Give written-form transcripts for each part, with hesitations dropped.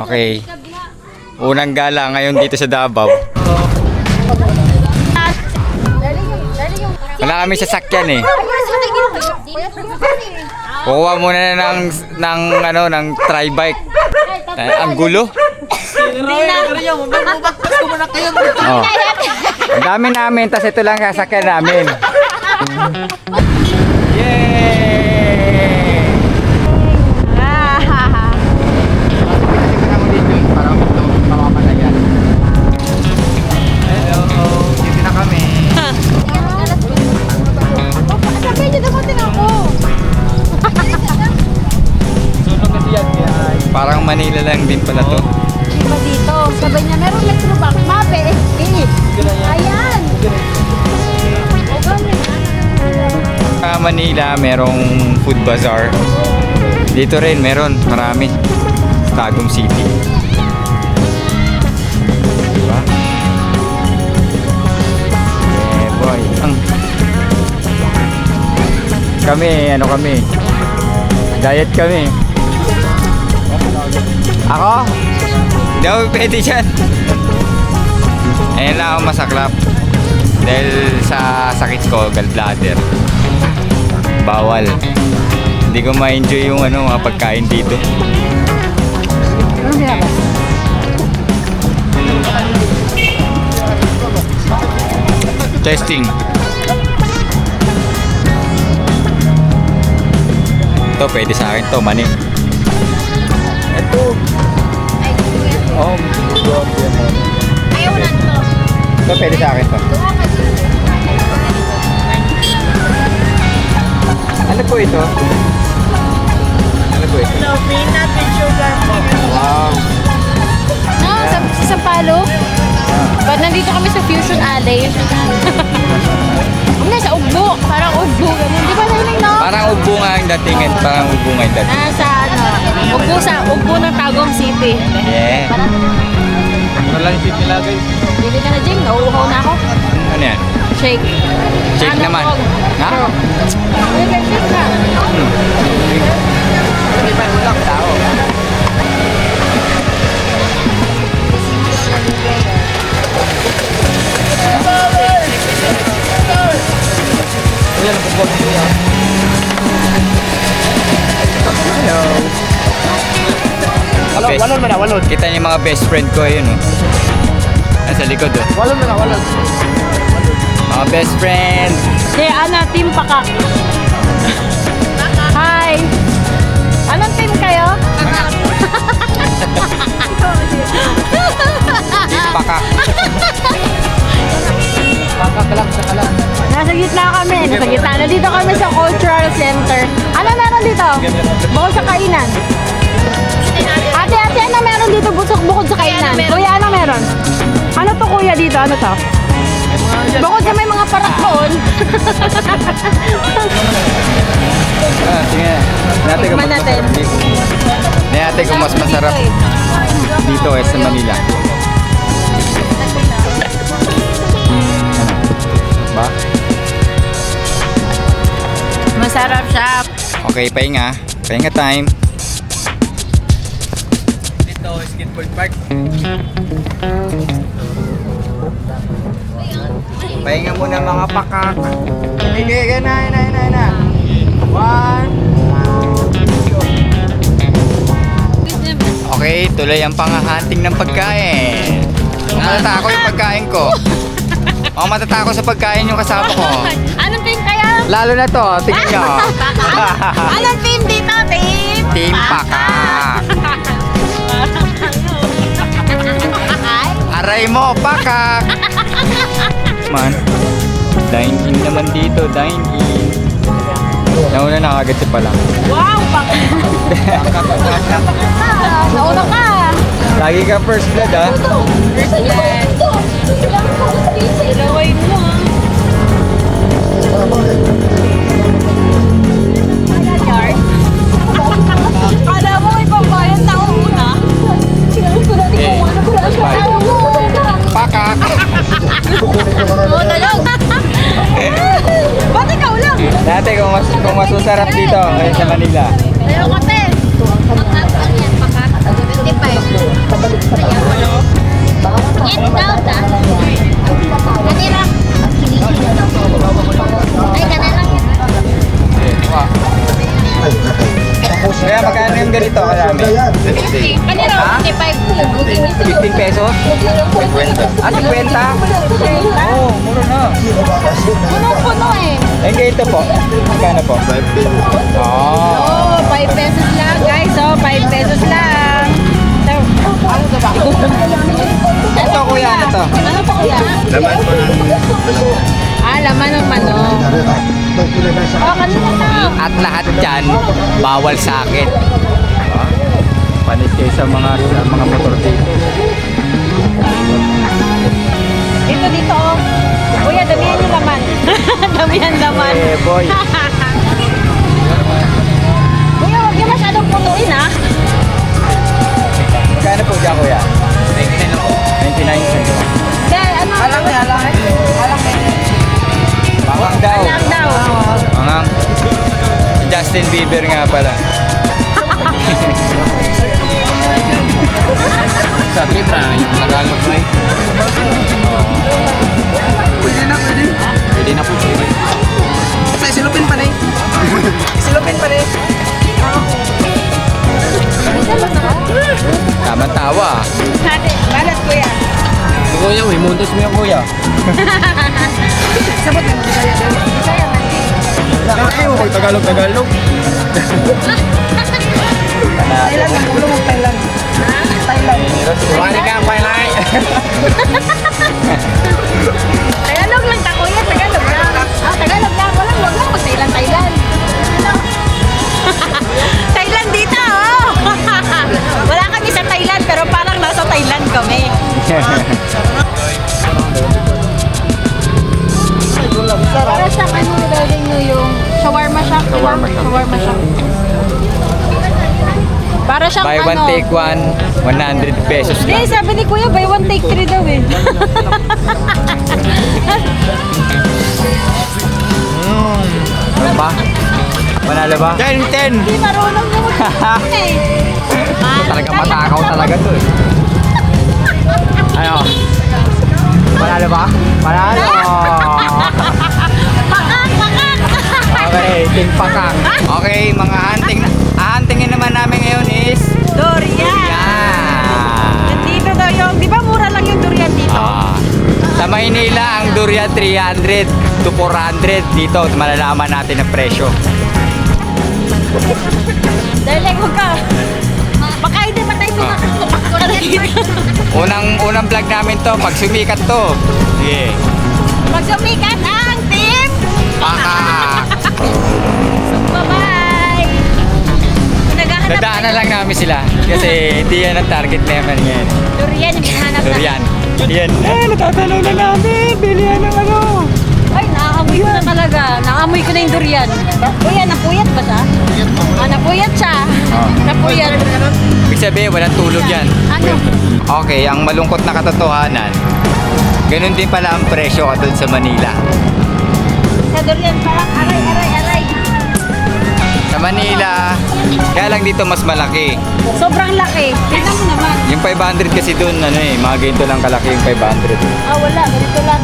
Okay. Unang gala ngayon dito sa Davao. Wala kami sasakyan eh. Kuha muna na ng tri-bike. Ang gulo. Oh. Ang dami namin, tas ito lang sasakyan namin. Yay! Hello, dito na kami. Sabay niyo dapatin ako. Parang Manila lang din pala to. Iba dito. Sabay niya, meron metro bank. Mape. Ayan. Sa Manila, merong food bazaar. Dito rin, meron. Marami. Sa Tagum City. Diba? Eh, boy. Kami, diet kami. Ako? Hindi ako pwede dyan. Ayan lang ako masaklap. Dahil sa sakit ko, gallbladder. Bawal. Hindi ko ma-enjoy yung mga pagkain dito. Testing. Ito, pwede sa akin to, manin. Ito. Oh, Ayaw na to. ito pwede sa akin to. Ano po ito? Ano po ito? No, peanut with sugar po. Wow. No, sa Sampalo. Ba't nandito kami sa Fusion Alley? Kami sa Ugbo. Parang Ugbo. Di ba nainig, no? Parang ugbo nga ang datingan. Parang ugbo nga yung datingan. Nasa Ugbo ng Tagum City. Yeah. Ano lang yung nilagay? Bili ka na, Jing. Nauuhaw na ako. Ano yan? Shake. Shake Ano naman. po? Ha? Bili ka, shake na. Hindi pa ulang tao. Hello. Walon mo na, walon. Kita niyo yung mga best friend ko yun. Nasa likod. Walon mo na, walon. Mga best friend. Si Ana, team Pakak. Hi. Anong team kayo? Pakak. Pakakalak sa kalak. Nasa gitna kami. Nasa gitna. Nandito kami sa Cultural Center. Ano meron dito? Bukod sa kainan. Ate, ano meron dito bukod sa kainan? Kuya, ano meron? Ano to kuya dito? Ano to? Bukod sa may mga parakon. Sige. Natin kung Tikman mas natin. masarap dito. Natin kung mas masarap dito sa Manila. Ba? Masarap siya. Okay, pahinga. Pahinga time. Dito, skateboard park. Pahinga muna mga pakak. Sige, na. One. Okay, tuloy ang panghahunting ng pagkain. Matatako yung pagkain ko. Matatako sa pagkain yung kasama ko. Anong team kayo? Lalo na to, tingnan nyo. Anong team dito? Team Pakak. Aray mo, Pakak. Man, dine in naman dito, dine in. Nauna na agad si Palang. Wow! Nauna ka! Lagi ka first blood, ha? Yes! Ilaway mo, ha? Yard? Kala mo ipabayad na una? Eh, Pakak. Oo, talong! Ba't ikaw lang? Dati kung mas masarap dito, sa Manila. Ayaw ka, te! Ang yan, paka. 25. Oo, mura na. Punong-puno eh. Eh, kaya ito po. Magkano po? 5 pesos. Oh, 5 pesos lang guys. Oh, 5 pesos lang. So, Ito kuya, ano to? ano to kuya? Laman po ng manok. Ah, laman ng manok. Oh, kanina na. At lahat dyan, bawal sa akin. Panis kayo sa mga motor dito. Dito oh. Kuya, damihan yung laman. Damihan laman. Eh, boy. Kuya, huwag niyo masyadong punuin ah. Magkano po dyan kuya? 99 po. 99 cents. Dahil ano? Alang na. Bawang daw. Alang daw. Mangang. Si Justin Bieber nga pala. Sa Libra, yung Tagalog na eh. Pwede na. Pwede na po. Sa silupin pa na eh. Silupin pa na eh. Tamang tawa. Ate, balat kuya. Kuya, uy, muntos mo yung kuya. Sabot na mo Bisaya doon. Bisaya man. Ay, Tagalog. Thailand ang ulo mong Thailand. Thailand. Wali ka ang pailay. Tagalog lang ta kuya, Tagalog lang. Ah, Tagalog lang. Wag lang mag-Thailand. Thailand dito, oh. Wala kami sa Thailand, pero parang nasa Thailand kami. Para sa ano nilaling nyo yung shawarma shack, di ba? Shawarma shack. Shawarma shack. Para siyang Buy one, ano. take one. 100 pesos Hindi, lang. sabi ni Kuya, buy one, take three daw eh. Ano ba? Manalo ba? 10. Hindi marunong na mag eh. Talagang matakaw talaga to eh. Ano? Manalo ba? Manalo! Pakak! Okay, ting pakang. Okay, mga hahantingin naman namin ngayon is Durian! yan. Nandito daw yung, di ba mura lang yung durian dito? Sa Maynila, ang durian 300 to 400. Dito, malalaman natin ang presyo. Dahil like, huwag ka. Baka hindi pa tayo Unang vlog namin to, pag sumikat to. Sige. Magsumikat ang team! Pakak! Bye-bye! Naghahanap Dadaanan lang namin sila. Kasi hindi yan ang target namin ngayon. Durian, yung hinahanap na. Durian. Yan. Natatanaw na namin. Bilihan ng ano. Ay, naaamoy ko na talaga. Naamoy ko na yung durian. Kuya, napuyat ba siya? Ah, napuyat siya. Oh. Napuyat. Ibig sabihin, walang tulog yan. Ano? Okay, ang malungkot na katotohanan, ganun din pala ang presyo katulad sa Manila. Sa durian parang aray. Sa Manila, kaya lang dito mas malaki. Sobrang laki. Tingnan mo naman. Yung 500 kasi doon, ano eh, mga ganito lang kalaki yung 500. Ah, wala. Ganito lang.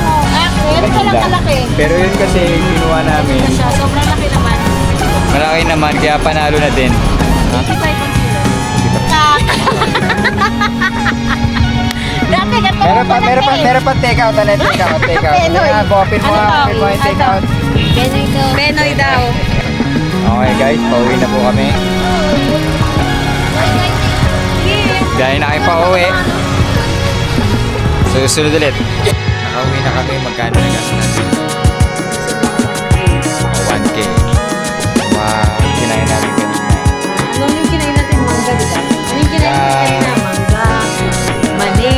Oh. Ah, ganito lang kalaki. Pero yun kasi kinuha namin, Ito siya. Sobrang laki naman. malaki naman, kaya panalo na din. 85 ang kilo. Tak! Dati, ganito Meron pa take out, ano take out. Penoy. Open mo yung take out. Penoy daw. Okay guys, pauwi na po kami. Dahil na kayo pa uwi. Susunod ulit. Nakauwi na kami, magkano na gas natin? 1K. Kinain namin kanina. Ano yung kinain natin mangga, di ba? Ano yung kinain natin kanina? Mangga, mani,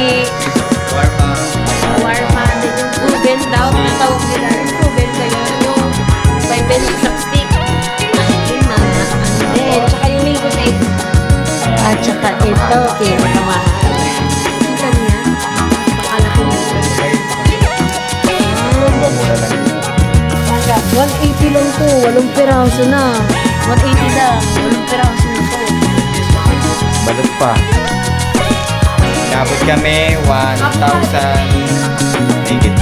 warma, din yung Ruben daw. Tawag nila yung Ruben kayo. Yung 5 pesos isang stick. Yun na, ano din. Tsaka yung mango shake. At tsaka ito, kinamahal. Ang kanya, pakalaki mo. Mura lang. Mangga, 180 lang to. 8 piraso na. 180 lang. 8 piraso na to. Balot pa. Inabot kami 1,000 higit.